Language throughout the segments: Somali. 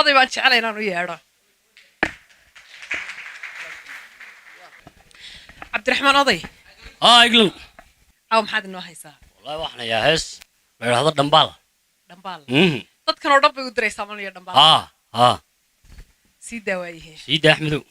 oday baan jeclay inaan u yeedho cabdiraxmaan oday iglu maxaad inoo haysaa wallahi waxaan ayaa hees la yidhaahdo dhambaal dadkan oo dhan bay u diraysaa mal iyo dhambaal sii daawaayihiin siida axmedow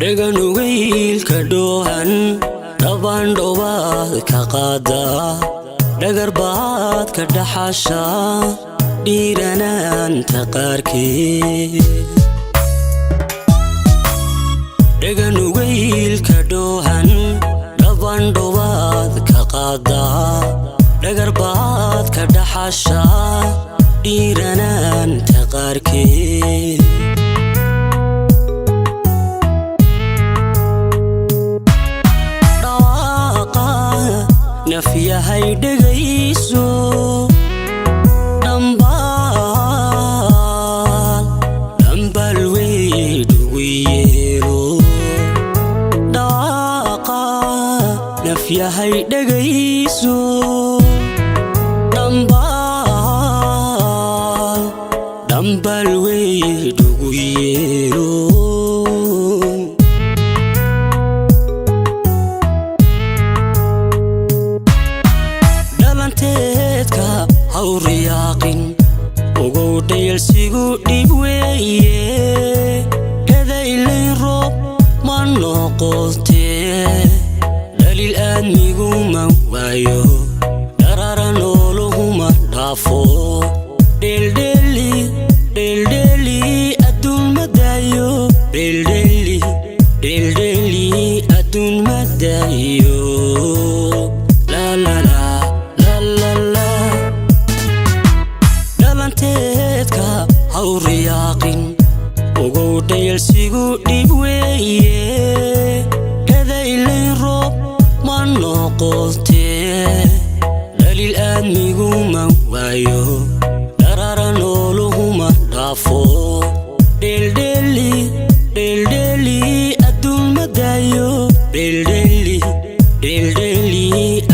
dhaganugaylka dhoohan dhaban dhobaad ka qaada dhagar baad ka dhaxasha dhiiranaanta qaarkeed dhaganugaylka dhoohan dhaban dhobaad ka qaada dhagar baad ka dhaxasha dhiiranaanta qaarkeed nafyahay dhegayso dhambaal weydhugu yeelo dhawaaqa nafyahay dhegayso dhambaal weydhugu yeelo hawriyaaqin ugow dhayalsigu dhib weeye edaylayn roob ma noqotee dhaliil aadmigu ma waayo dharara nooluhuma dhaafo dheeldheeli adduun ma daayo dheeldheeli adduun ma daayo hawriyaaqin ugow dhayalsigu dhib weeye edaylayn roob ma noqotee dhaliil aadmigu ma waayo dharara nooluhuma dhaafo dheeldheeli adduun ma daayo dheeldheeli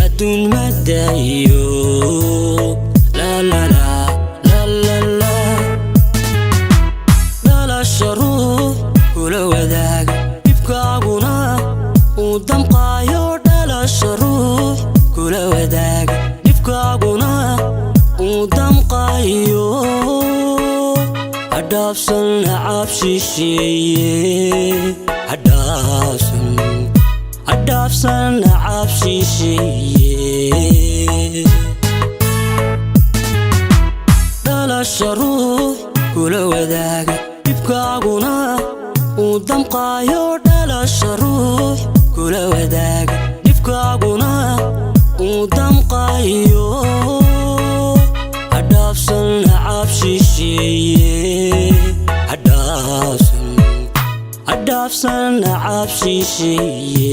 adduun ma daayo kula wadaaga dhibkaaguna uu damqaayo dhalasha ruux kula wadaaga dhibkaaguna uu damqaayo hadhaafsan nacab shisheeye hadhaafsan nacab shisheeye dhalasha ruux kula wadaaga dhibkaaguna uu damqaayo dhalasha ruux kula wadaaga dhibkaaguna uu damqaayo hadhaafsan nacab shisheeye hadhaafsan nacab shisheeye